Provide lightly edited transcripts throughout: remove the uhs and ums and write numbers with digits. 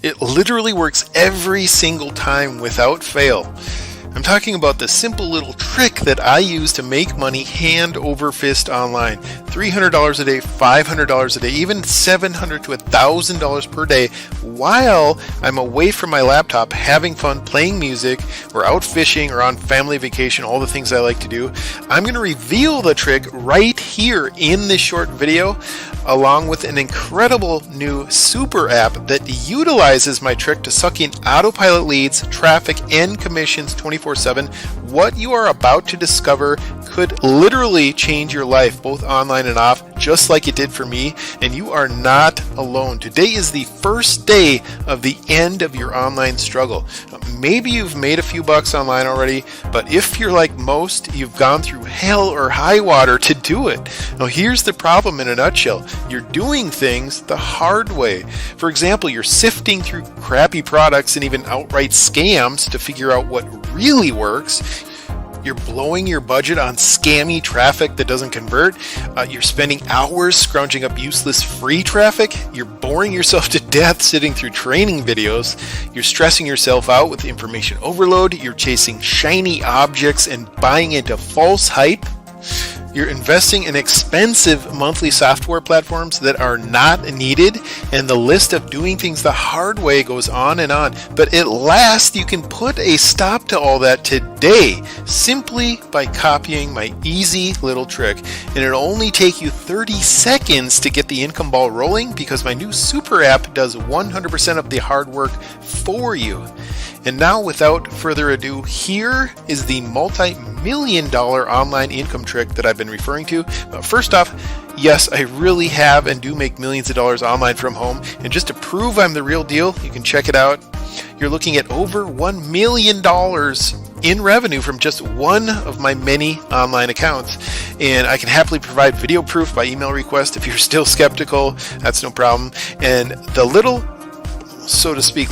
It literally works every single time without fail. I'm talking about the simple little trick that I use to make money hand over fist online. $300 a day, $500 a day, even $700 to $1,000 per day while I'm away from my laptop having fun playing music or out fishing or on family vacation, all the things I like to do. I'm going to reveal the trick right here in this short video, along with an incredible new super app that utilizes my trick to suck in autopilot leads, traffic, and commissions 24/7. What you are about to discover could literally change your life, both online and off, just like it did for me, and you are not alone. Today is the first day of the end of your online struggle. Maybe you've made a few bucks online already, but if you're like most, you've gone through hell or high water to do it. Now here's the problem in a nutshell. You're doing things the hard way. For example, you're sifting through crappy products and even outright scams to figure out what really works. You're blowing your budget on scammy traffic that doesn't convert. You're spending hours scrounging up useless free traffic. You're boring yourself to death sitting through training videos. You're stressing yourself out with information overload. You're chasing shiny objects and buying into false hype. You're investing in expensive monthly software platforms that are not needed, and the list of doing things the hard way goes on and on. But at last, you can put a stop to all that today simply by copying my easy little trick. And it'll only take you 30 seconds to get the income ball rolling because my new super app does 100% of the hard work for you. And now, without further ado, here is the multi-million-dollar online income trick that I've been referring to. But first off, yes, I really have and do make millions of dollars online from home. And just to prove I'm the real deal, you can check it out. You're looking at over $1 million in revenue from just one of my many online accounts. And I can happily provide video proof by email request if you're still skeptical. That's no problem. And the little, so to speak,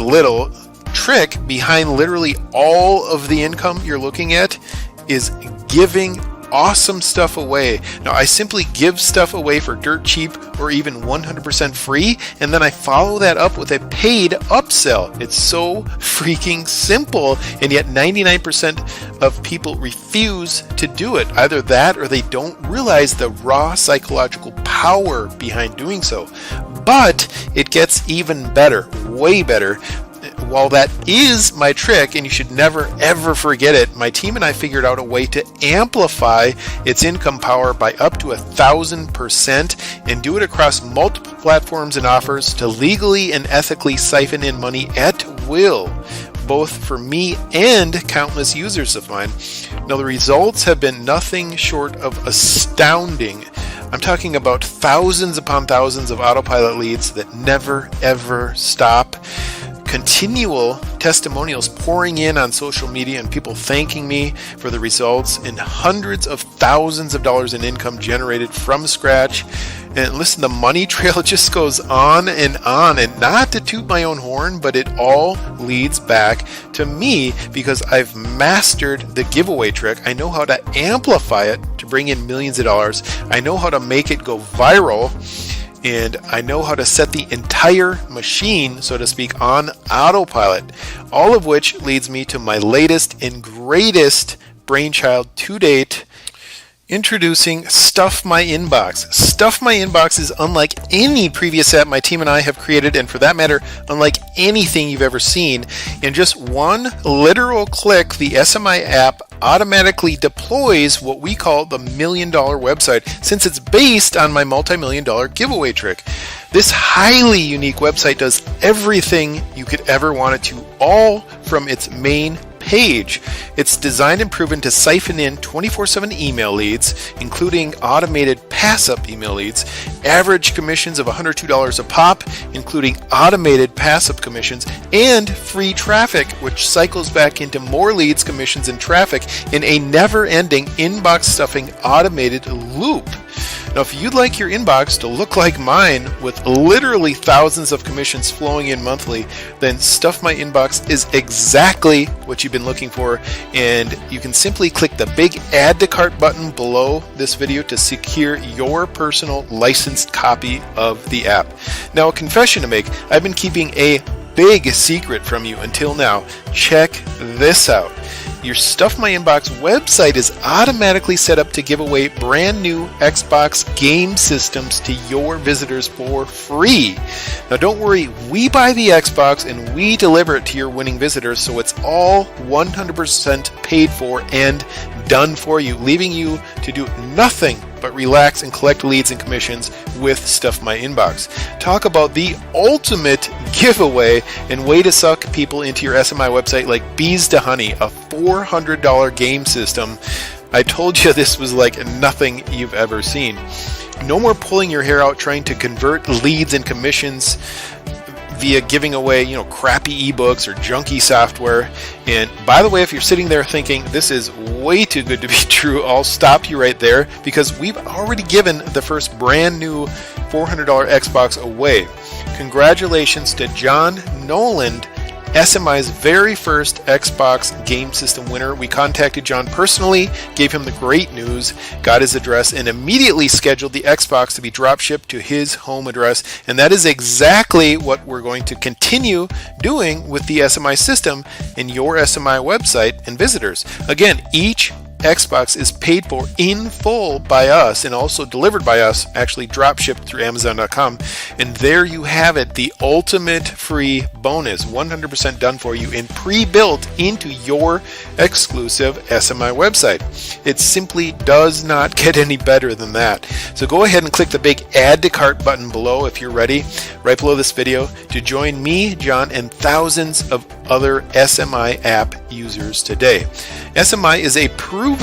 trick behind literally all of the income you're looking at is giving awesome stuff away. Now, I simply give stuff away for dirt cheap or even 100% free, and then I follow that up with a paid upsell. It's so freaking simple, and yet 99% of people refuse to do it. Either that or they don't realize the raw psychological power behind doing so. But it gets even better, way better. While that is my trick, and you should never ever forget it, my team and I figured out a way to amplify its income power by up to 1,000% and do it across multiple platforms and offers to legally and ethically siphon in money at will, both for me and countless users of mine. Now, the results have been nothing short of astounding. I'm talking about thousands upon thousands of autopilot leads that never ever stop. Continual testimonials pouring in on social media and people thanking me for the results, and hundreds of thousands of dollars in income generated from scratch. And listen, the money trail just goes on, and not to toot my own horn, but it all leads back to me because I've mastered the giveaway trick. I know how to amplify it to bring in millions of dollars. I know how to make it go viral. And I know how to set the entire machine, so to speak, on autopilot. All of which leads me to my latest and greatest brainchild to date. Introducing StuffMyInbox. StuffMyInbox is unlike any previous app my team and I have created, and for that matter, unlike anything you've ever seen. In just one literal click, the SMI app automatically deploys what we call the $1 million website, since it's based on my multi-million-dollar giveaway trick. This highly unique website does everything you could ever want it to, all from its main page. It's designed and proven to siphon in 24/7 email leads, including automated pass-up email leads, average commissions of $102 a pop, including automated pass-up commissions, and free traffic, which cycles back into more leads, commissions, and traffic in a never-ending inbox stuffing automated loop. Now, if you'd like your inbox to look like mine with literally thousands of commissions flowing in monthly, then StuffMyInbox is exactly what you've been looking for, and you can simply click the big Add to Cart button below this video to secure your personal licensed copy of the app. Now, a confession to make, I've been keeping a big secret from you until now. Check this out. Your Stuff My Inbox website is automatically set up to give away brand new Xbox game systems to your visitors for free. Now don't worry, we buy the Xbox and we deliver it to your winning visitors, so it's all 100% paid for and done for you, leaving you to do nothing but relax and collect leads and commissions with Stuff My Inbox. Talk about the ultimate giveaway and way to suck people into your SMI website like bees to honey, a $400 game system. I told you this was like nothing you've ever seen. No more pulling your hair out trying to convert leads and commissions via giving away, crappy ebooks or junky software. And by the way, if you're sitting there thinking this is way too good to be true, I'll stop you right there, because we've already given the first brand new $400 Xbox away. Congratulations to John Noland, SMI's very first Xbox game system winner. We contacted John personally, gave him the great news, got his address, and immediately scheduled the Xbox to be drop shipped to his home address. And that is exactly what we're going to continue doing with the SMI system in your SMI website and visitors. Again, each Xbox is paid for in full by us and also delivered by us, actually drop shipped through Amazon.com. And there you have it, the ultimate free bonus, 100% done for you and pre-built into your exclusive SMI website. It simply does not get any better than that. So go ahead and click the big add to cart button below if you're ready, right below this video, to join me, John, and thousands of other SMI app users today. SMI is a proven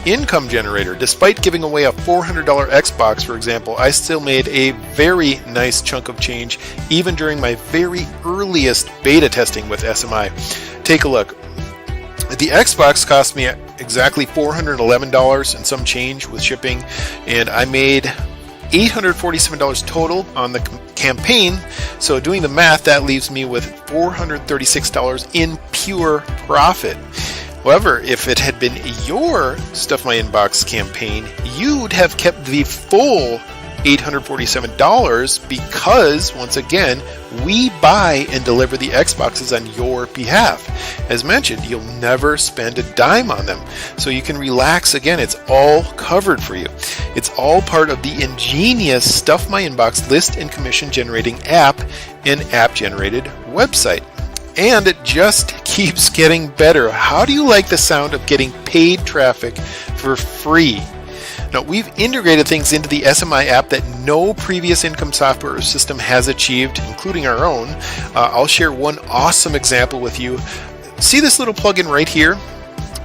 income generator. Despite giving away a $400 Xbox, for example, I still made a very nice chunk of change even during my very earliest beta testing with SMI. Take a look. The Xbox cost me exactly $411 and some change with shipping, and I made $847 total on the campaign. So doing the math, that leaves me with $436 in pure profit. However, if it had been your Stuff My Inbox campaign, you'd have kept the full $847 because, once again, we buy and deliver the Xboxes on your behalf. As mentioned, you'll never spend a dime on them. So you can relax again, it's all covered for you. It's all part of the ingenious Stuff My Inbox list and commission generating app and app generated website. And it just keeps getting better. How do you like the sound of getting paid traffic for free? Now, we've integrated things into the SMI app that no previous income software or system has achieved, including our own. I'll share one awesome example with you. See this little plugin right here?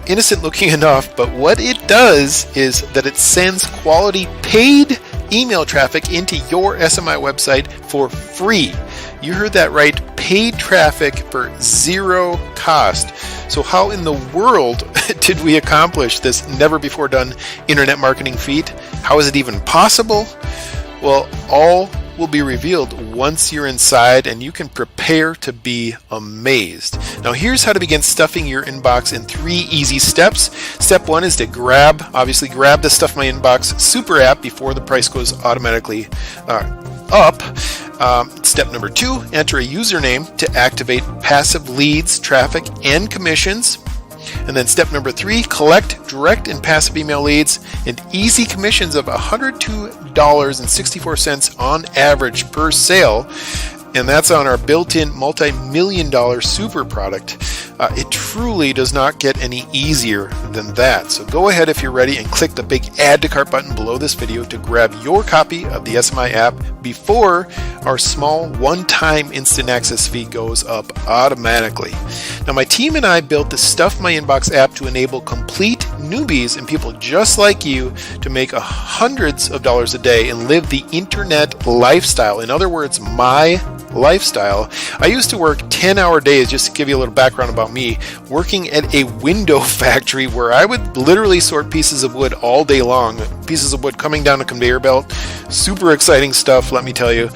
Innocent looking enough, but what it does is that it sends quality paid email traffic into your SMI website for free. You heard that right, paid traffic for zero cost. So how in the world did we accomplish this never before done internet marketing feat? How is it even possible? Well, all will be revealed once you're inside, and you can prepare to be amazed. Now here's how to begin stuffing your inbox in 3 easy steps. Step 1 is to grab the Stuff My Inbox super app before the price goes automatically up. Step number 2, enter a username to activate passive leads, traffic, and commissions. And then step number 3, collect direct and passive email leads and easy commissions of $102.64 on average per sale. And that's on our built-in multi-million-dollar super product. It truly does not get any easier than that. So go ahead if you're ready and click the big add to cart button below this video to grab your copy of the SMI app before our small one-time instant access fee goes up automatically. Now my team and I built the Stuff My Inbox app to enable complete newbies and people just like you to make hundreds of dollars a day and live the internet lifestyle. In other words, my lifestyle. I used to work 10-hour days, just to give you a little background about me, working at a window factory where I would literally sort pieces of wood all day long, pieces of wood coming down a conveyor belt. Super exciting stuff, let me tell you.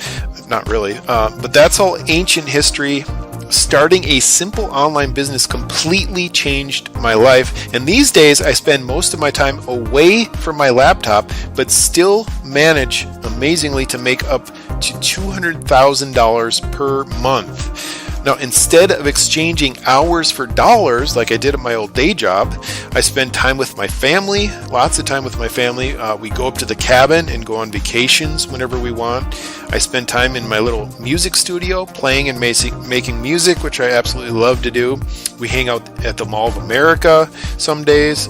Not really, but that's all ancient history. Starting a simple online business completely changed my life, and these days I spend most of my time away from my laptop, but still manage amazingly to make up to $200,000 per month. Now, instead of exchanging hours for dollars like I did at my old day job, I spend time with my family, lots of time with my family. We go up to the cabin and go on vacations whenever we want. I spend time in my little music studio playing and making music, which I absolutely love to do. We hang out at the Mall of America some days.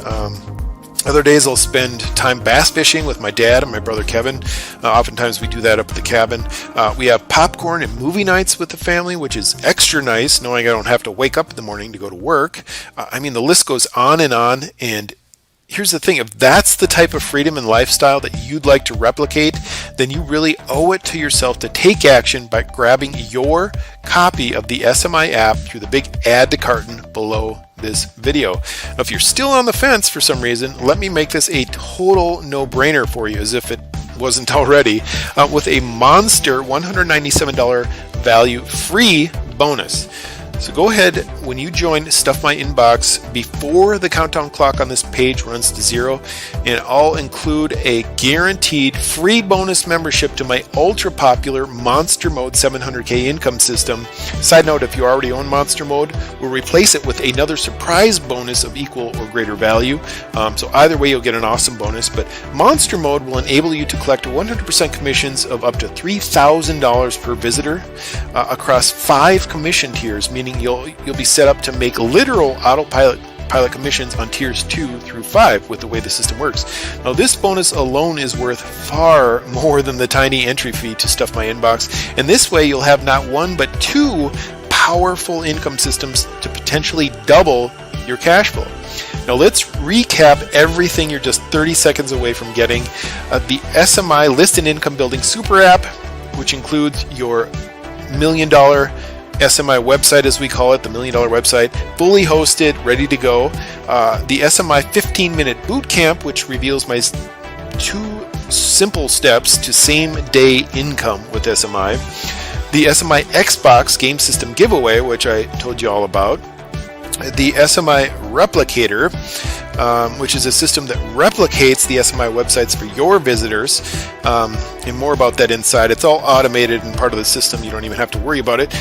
Other days I'll spend time bass fishing with my dad and my brother Kevin. Oftentimes we do that up at the cabin. We have popcorn and movie nights with the family, which is extra nice, knowing I don't have to wake up in the morning to go to work. The list goes on, and here's the thing, if that's the type of freedom and lifestyle that you'd like to replicate, then you really owe it to yourself to take action by grabbing your copy of the SMI app through the big add to carton below this video. Now, if you're still on the fence for some reason, let me make this a total no-brainer for you, as if it wasn't already, with a monster $197 value free bonus. So go ahead, when you join Stuff My Inbox, before the countdown clock on this page runs to 0, and I'll include a guaranteed free bonus membership to my ultra popular Monster Mode 700K income system. Side note, if you already own Monster Mode, we'll replace it with another surprise bonus of equal or greater value. So either way, you'll get an awesome bonus, but Monster Mode will enable you to collect 100% commissions of up to $3,000 per visitor across 5 commission tiers, meaning you'll be set up to make literal autopilot commissions on tiers 2 through 5 with the way the system works. Now, this bonus alone is worth far more than the tiny entry fee to Stuff My Inbox, and this way you'll have not one but 2 powerful income systems to potentially double your cash flow. Now let's recap everything you're just 30 seconds away from getting. The SMI List and Income Building Super App, which includes your $1 million SMI website, as we call it, the $1 million website, fully hosted, ready to go. The SMI 15-minute bootcamp, which reveals my 2 simple steps to same-day income with SMI. The SMI Xbox game system giveaway, which I told you all about. The SMI Replicator, which is a system that replicates the SMI websites for your visitors, and more about that inside. It's all automated and part of the system. You don't even have to worry about it.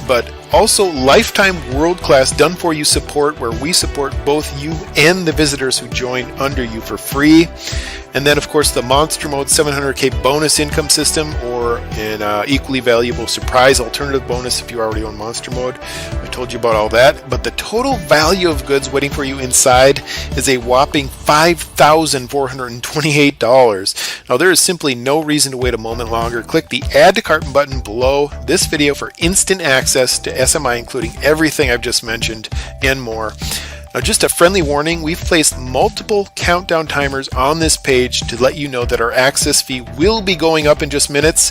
But also lifetime world-class done-for-you support, where we support both you and the visitors who join under you for free. And then, of course, the Monster Mode 700K bonus income system, or an equally valuable surprise alternative bonus if you already own Monster Mode. I told you about all that. But the total value of goods waiting for you inside is a whopping $5,428. Now, there is simply no reason to wait a moment longer. Click the Add to Carton button below this video for instant access to SMI, including everything I've just mentioned and more. Now, just a friendly warning, we've placed multiple countdown timers on this page to let you know that our access fee will be going up in just minutes.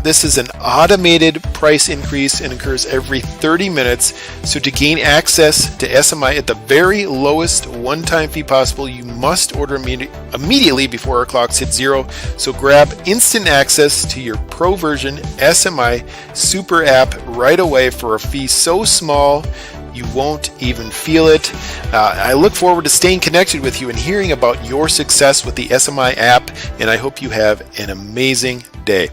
This is an automated price increase and occurs every 30 minutes. So to gain access to SMI at the very lowest one-time fee possible, you must order immediately before our clocks hit 0. So grab instant access to your pro version SMI Super App right away for a fee so small you won't even feel it. I look forward to staying connected with you and hearing about your success with the SMI app, and I hope you have an amazing day.